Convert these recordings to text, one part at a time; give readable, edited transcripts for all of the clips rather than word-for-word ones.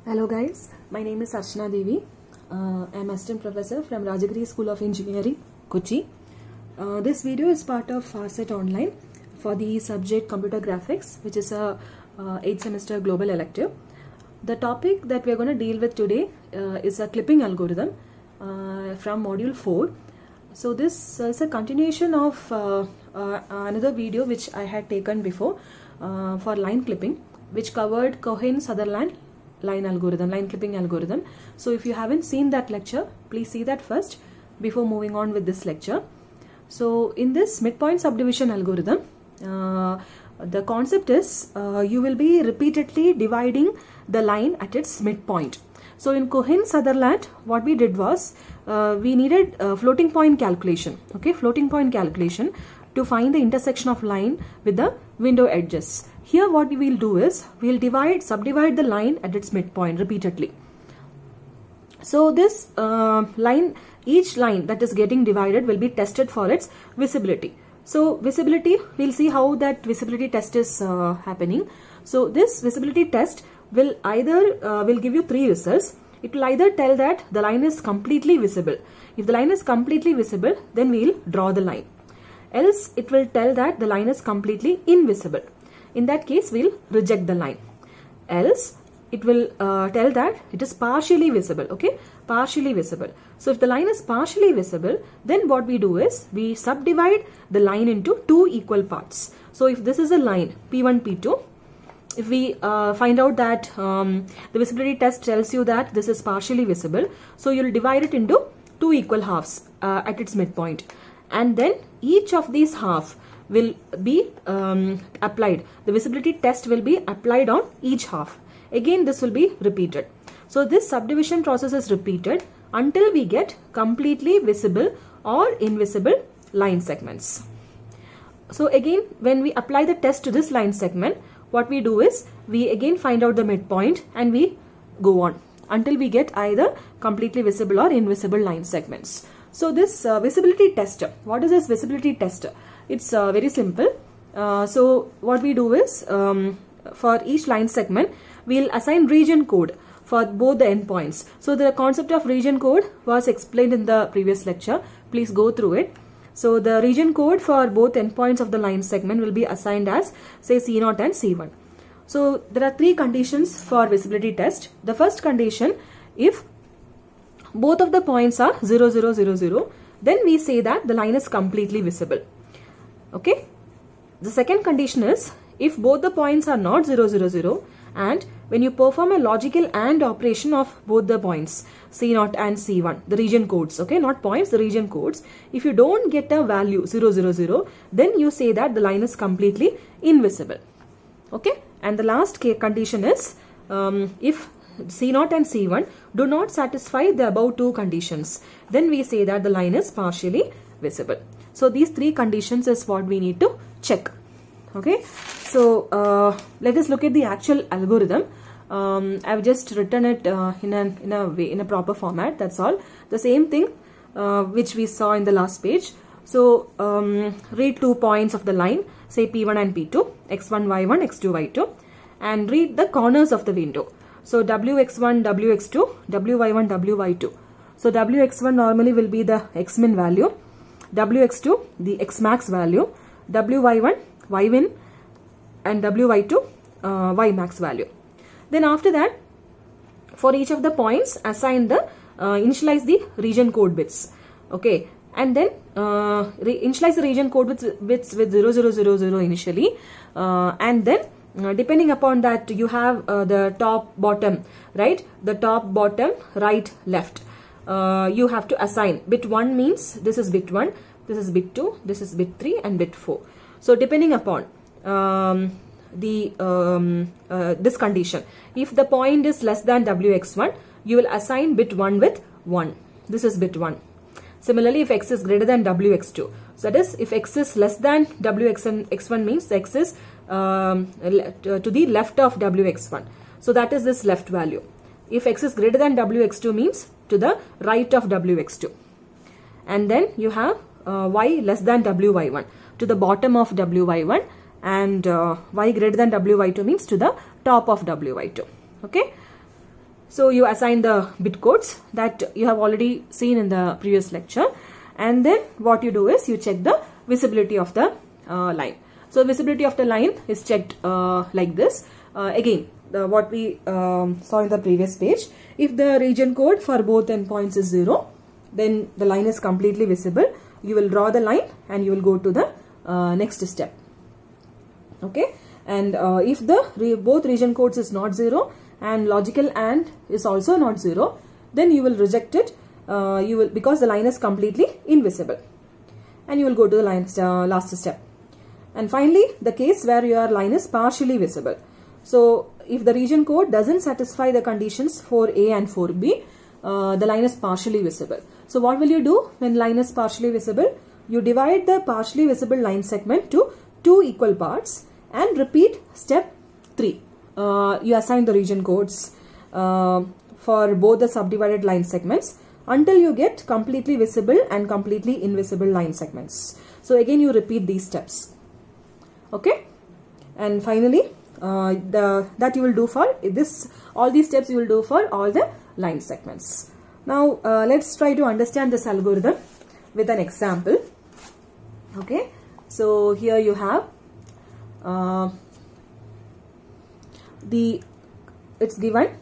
Hello guys, my name is Archana Devi. I am assistant professor from Rajagiri School of Engineering, Kochi. This video is part of FASET Online for the subject Computer Graphics, which is a 8th semester global elective. The topic that we are going to deal with today is a clipping algorithm from module 4. So this is a continuation of another video which I had taken before for line clipping, which covered Cohen-Sutherland line clipping algorithm. So if you haven't seen that lecture, please see that first before moving on with this lecture. So in this midpoint subdivision algorithm, the concept is you will be repeatedly dividing the line at its midpoint. So in Cohen-Sutherland, what we did was we needed floating point calculation, floating point calculation to find the intersection of line with the window edges. Here what we will do is we will subdivide the line at its midpoint repeatedly. So this each line that is getting divided will be tested for its visibility. So visibility, we'll see how that visibility test is happening. So this visibility test will either will give you three results. It will either tell that the line is completely visible. If the line is completely visible, then we'll draw the line. Else it will tell that the line is completely invisible. In that case, we'll reject the line. Else it will tell that it is partially visible, partially visible. So if the line is partially visible, then what we do is we subdivide the line into two equal parts. So if this is a line P1, P2, if we find out that the visibility test tells you that this is partially visible, so you'll divide it into two equal halves at its midpoint. And then each of these half will be applied. The visibility test will be applied on each half. Again, this will be repeated. So this subdivision process is repeated until we get completely visible or invisible line segments. So again, when we apply the test to this line segment, what we do is we again find out the midpoint and we go on until we get either completely visible or invisible line segments. So this visibility test, what is this visibility test? It's very simple. So what we do is for each line segment, we'll assign region code for both the endpoints. So the concept of region code was explained in the previous lecture. Please go through it. So the region code for both endpoints of the line segment will be assigned as, say, C0 and C1. So there are three conditions for visibility test. The first condition, if both of the points are 0, 0, 0, 0, then we say that the line is completely visible. The second condition is if both the points are not 0, 0, 0, and when you perform a logical AND operation of both the points C0 and C1, the region codes, not points, the region codes, if you don't get a value 0, 0, 0, then you say that the line is completely invisible. And the last condition is if C0 and C1 do not satisfy the above two conditions, then we say that the line is partially visible. So these three conditions is what we need to check. So let us look at the actual algorithm. I've just written it in a proper format. That's all. The same thing which we saw in the last page. So read 2 points of the line, say P1 and P2, x1, y1, x2, y2, and read the corners of the window. So wx1, wx2, wy1, wy2. So wx1 normally will be the xmin value, wx2 the xmax value, wy1 ymin, and wy2 ymax value. Then after that, for each of the points, assign the initialize the region code bits. And then initialize the region code bits with 0, 0, 0, 0 initially, and then depending upon that you have the top, bottom, right? The top, bottom, right, left. You have to assign. Bit 1 means this is bit 1, this is bit 2, this is bit 3 and bit 4. So depending upon this condition, if the point is less than wx1, you will assign bit 1 with 1. This is bit 1. Similarly, if x is greater than wx2, so that is if x is less than wx1 means x is to the left of wx1. So that is this left value. If x is greater than wx2 means to the right of wx2. And then you have y less than wy1 to the bottom of wy1, and y greater than wy2 means to the top of wy2. So you assign the bit codes that you have already seen in the previous lecture, and then what you do is you check the visibility of the line. So visibility of the line is checked like this. Again, what we saw in the previous page. If the region code for both endpoints is 0, then the line is completely visible. You will draw the line and you will go to the next step. Okay, and if the both region codes is not 0 and logical AND is also not 0, then you will reject it. Because the line is completely invisible, and you will go to the last step. And finally, the case where your line is partially visible. So if the region code doesn't satisfy the conditions for A and for B, the line is partially visible. So what will you do when line is partially visible? You divide the partially visible line segment to 2 equal parts and repeat step 3. You assign the region codes for both the subdivided line segments until you get completely visible and completely invisible line segments. So again you repeat these steps. Okay, and finally that you will do for this, all these steps you will do for all the line segments. Now let's try to understand this algorithm with an example. Okay, so here you have it's given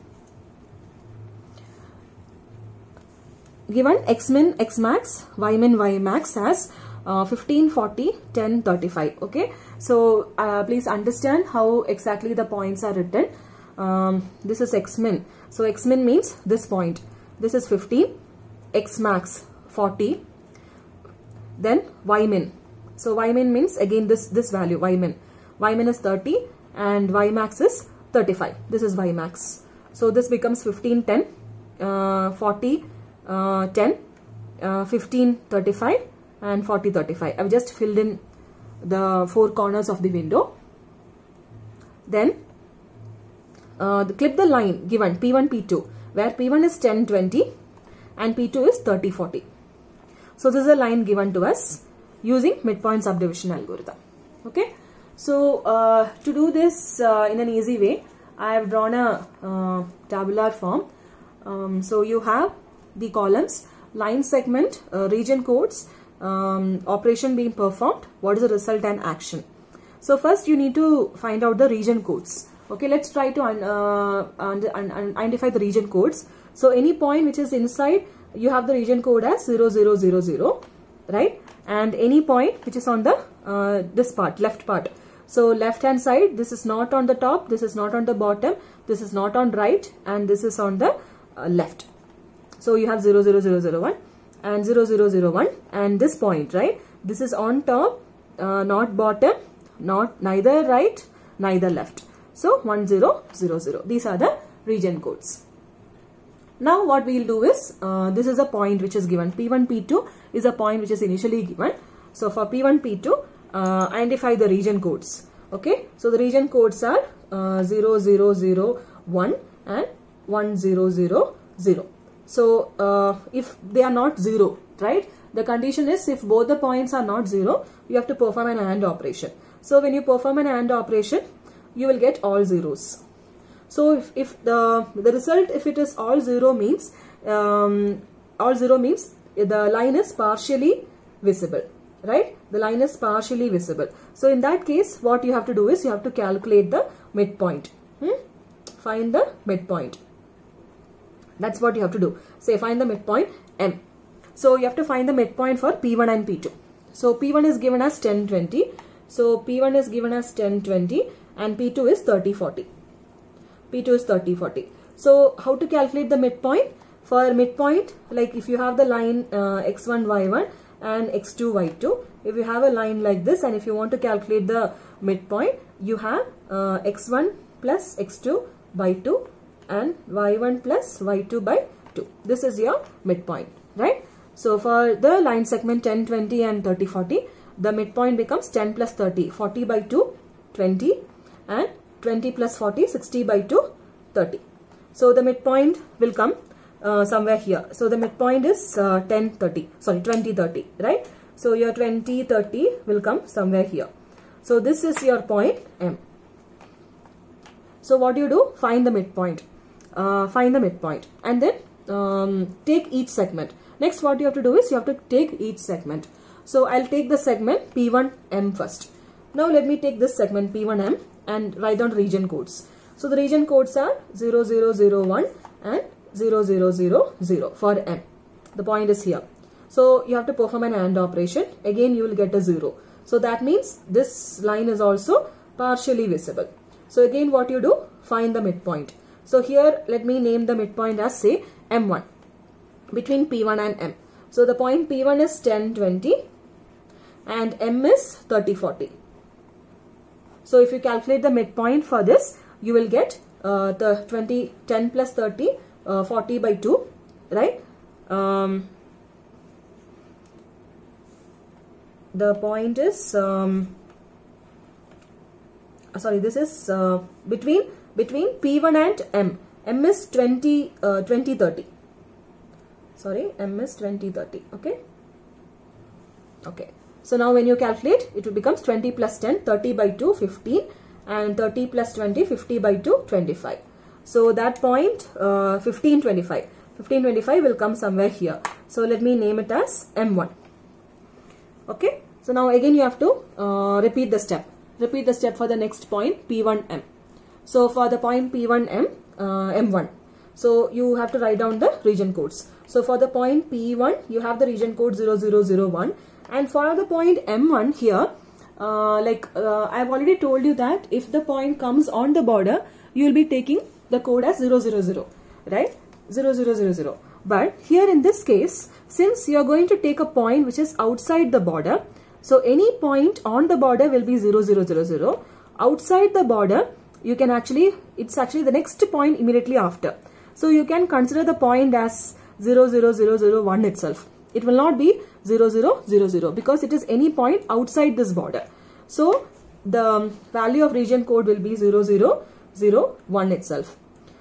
xmin, xmax, ymin, ymax as 15, 40, 10, 35. Okay, so please understand how exactly the points are written. This is xmin. So xmin means this point. This is 15, xmax 40, then ymin. So ymin means again this value ymin. Ymin is 30 and ymax is 35. This is ymax. So this becomes 15, 10, 40, 10, 15, 35 and 40, 35. I've just filled in the 4 corners of the window. Then clip the line given P1, P2, where P1 is 10, 20 and P2 is 30, 40. So this is a line given to us using midpoint subdivision algorithm. Okay, so to do this in an easy way, I have drawn a tabular form. So you have the columns, line segment, region codes, operation being performed, what is the result and action. So first you need to find out the region codes. Okay, let's try to identify the region codes. So any point which is inside, you have the region code as 0, 0, 0, 0, right? And any point which is on the this part, left part. So left hand side, this is not on the top, this is not on the bottom, this is not on right, and this is on the left. So you have 0, 0, 0, 0, 1 and 0, 0, 0, 1, and this point, right? This is on top, not bottom, neither right, neither left. So 1, 0, 0, 0. These are the region codes. Now what we will do is, this is a point which is given. P1, P2 is a point which is initially given. So for P1, P2, identify the region codes. Okay, so the region codes are 0, 0, 0, 1 and 1, 0, 0, 0. So if they are not 0, right, the condition is if both the points are not 0, you have to perform an AND operation. So when you perform an AND operation, you will get all zeros. So if the result, if it is all 0 means, the line is partially visible, right? The line is partially visible. So in that case, what you have to do is you have to calculate the midpoint. Find the midpoint. That's what you have to do. Say find the midpoint M. So you have to find the midpoint for P1 and P2. So P1 is given as 10, 20. So P1 is given as 10, 20 and P2 is 30, 40. P2 is 30, 40. So how to calculate the midpoint? For midpoint, like if you have the line x1, y1 and x2, y2, if you have a line like this and if you want to calculate the midpoint, you have x1 plus x2 by 2 and y1 plus y2 by 2. This is your midpoint, right? So for the line segment 10, 20 and 30, 40, the midpoint becomes 10 plus 30, 40 by 2, 20 and 20 plus 40, 60 by 2, 30. So the midpoint will come somewhere here. So the midpoint is 20, 30, right? So your 20, 30 will come somewhere here. So this is your point M. So what do you do? Find the midpoint. find the midpoint and then take each segment. Next what you have to do is you have to take each segment. So I'll take the segment P1M first. Now let me take this segment P1M and write down region codes. So the region codes are 0001 and 0000 for M. The point is here. So you have to perform an AND operation. Again you will get a 0. So that means this line is also partially visible. So again what you do? Find the midpoint. So here let me name the midpoint as say M1 between P1 and M. So the point P1 is 10, 20 and M is 30, 40. So if you calculate the midpoint for this, you will get the 10 plus 30, 40 by 2, right? The point is, sorry, this is between P1 and M. M is 20, 30. Sorry, M is 20, 30. Okay. Okay. So now when you calculate, it will becomes 20 plus 10, 30 by 2, 15 and 30 plus 20, 50 by 2, 25. So that point 15, 25. 15, 25 will come somewhere here. So let me name it as M1. Okay. So now again you have to repeat the step. Repeat the step for the next point P1M. So for the point P1M, M1. So you have to write down the region codes. So for the point P1, you have the region code 0001. And for the point M1 here, I've already told you that if the point comes on the border, you will be taking the code as 000, right? 0000. But here in this case, since you are going to take a point which is outside the border, so any point on the border will be 0000. Outside the border, you can it's actually the next point immediately after. So you can consider the point as 00001 itself. It will not be 0000 because it is any point outside this border. So the value of region code will be 0001 itself.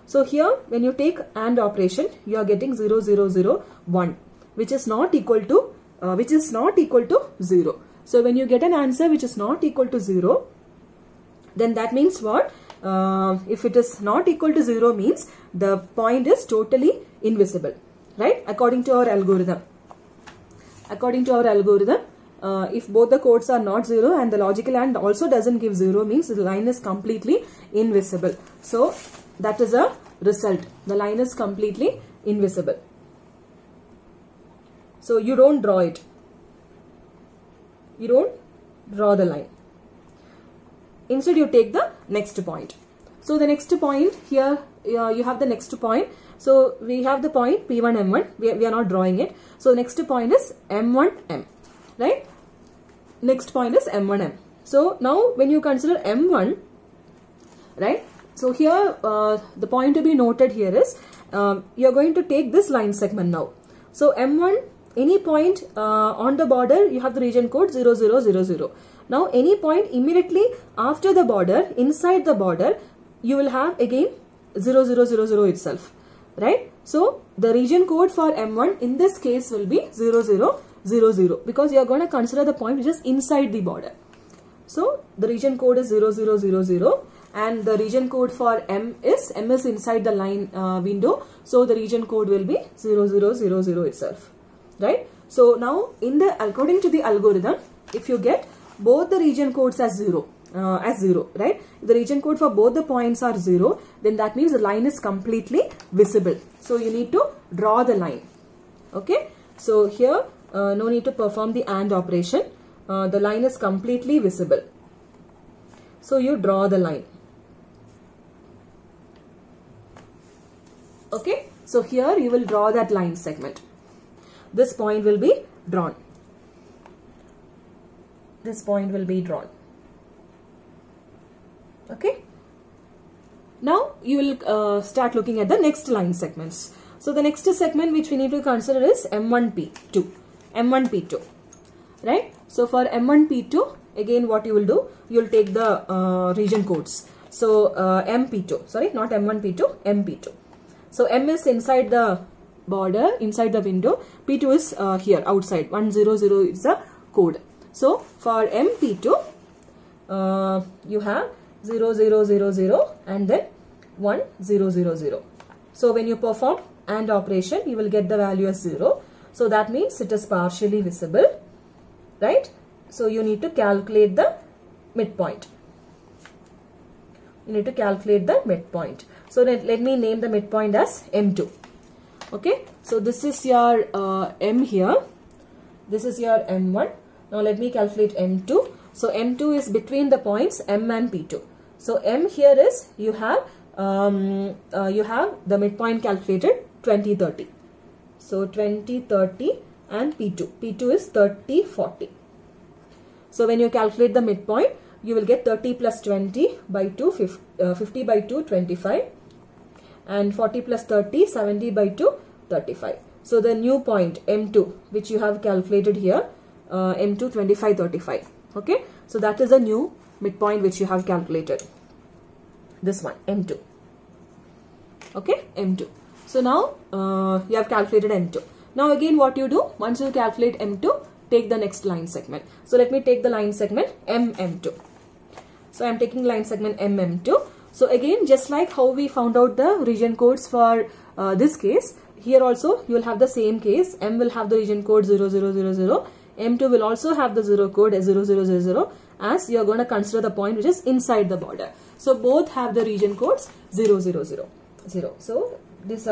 So here when you take AND operation, you are getting 0001, which is not equal to 0. So when you get an answer which is not equal to 0, then that means what? If it is not equal to 0 means the point is totally invisible, right? According to our algorithm. According to our algorithm, if both the codes are not 0 and the logical AND also doesn't give 0 means the line is completely invisible. So that is a result. The line is completely invisible. So you don't draw it. You don't draw the line. Instead you take the next point. So the next point here, you have the next point. So we have the point P1 M1. We are not drawing it. So next point is M1M, right? Next point is M1M. So now when you consider M1, right? So here the point to be noted here is you are going to take this line segment now. So M1, any point on the border, you have the region code 0000. Now any point immediately after the border, inside the border, you will have again 0000 itself, right? So the region code for M1 in this case will be 0000 because you are going to consider the point which is inside the border. So the region code is 0000 and the region code for M is inside the line window. So the region code will be 0000 itself, right? So now according to the algorithm, if you get both the region codes as 0, right? If the region code for both the points are 0, then that means the line is completely visible. So you need to draw the line. Okay. So here no need to perform the AND operation. The line is completely visible. So you draw the line. Okay. So here you will draw that line segment. This point will be drawn. This point will be drawn. Okay. Now you will start looking at the next line segments. So the next segment which we need to consider is M1P2. M1P2. Right. So for M1P2, again what you will do, you will take the region codes. So MP2, sorry, not M1P2, MP2. So M is inside the border, inside the window. P2 is here outside. 100 is the code. So for MP2, you have 0000 and then 1000. So when you perform AND operation, you will get the value as 0. So that means it is partially visible, right? So you need to calculate the midpoint. You need to calculate the midpoint. So let me name the midpoint as M2. Okay, so this is your M here. This is your M1. Now let me calculate M2. So M2 is between the points M and P2. So M here is you have the midpoint calculated 20, 30. So 20, 30 and P2. P2 is 30, 40. So when you calculate the midpoint, you will get 30 plus 20 by 2, 50 by 2, 25. And 40 plus 30, 70 by 2, 35. So the new point M2 which you have calculated here, M2 25, 35. Okay. So that is a new midpoint which you have calculated. This one M2. Okay, M2. So now you have calculated M2. Now again what you do, once you calculate M2, take the next line segment. So let me take the line segment MM2. So I am taking line segment MM2. So again, just like how we found out the region codes for this case, here also you will have the same case. M will have the region code 0000. M2 will also have the 0 code as 0000, as you are going to consider the point which is inside the border. So both have the region codes 0000. So this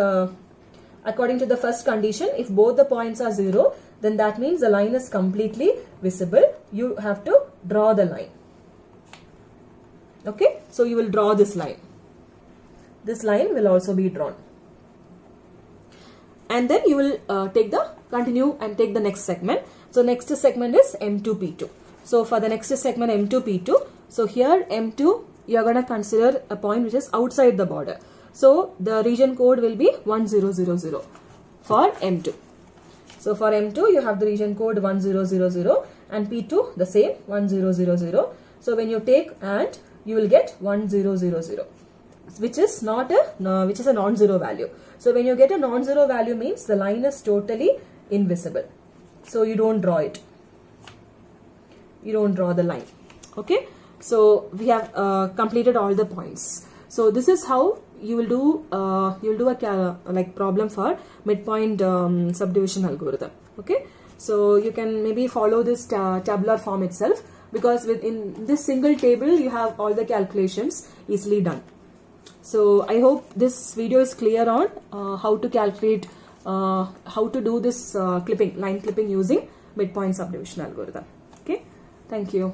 according to the first condition, if both the points are 0, then that means the line is completely visible. You have to draw the line. Okay, so you will draw this line. This line will also be drawn. And then you will continue and take the next segment. So next segment is M2P2. So for the next segment M2P2, so here M2 you are going to consider a point which is outside the border. So the region code will be 1000 for M2. So for M2 you have the region code 1000 and P2 the same 1000. So when you take AND, you will get 1000, which is not a which is a non-zero value. So when you get a non-zero value means the line is totally invisible. So you don't draw it. You don't draw the line. Okay. So we have completed all the points. So this is how you will do a problem for midpoint subdivision algorithm. Okay. So you can maybe follow this tabular form itself, because within this single table you have all the calculations easily done. So I hope this video is clear on how to calculate, how to do this line clipping using midpoint subdivision algorithm. Okay, thank you.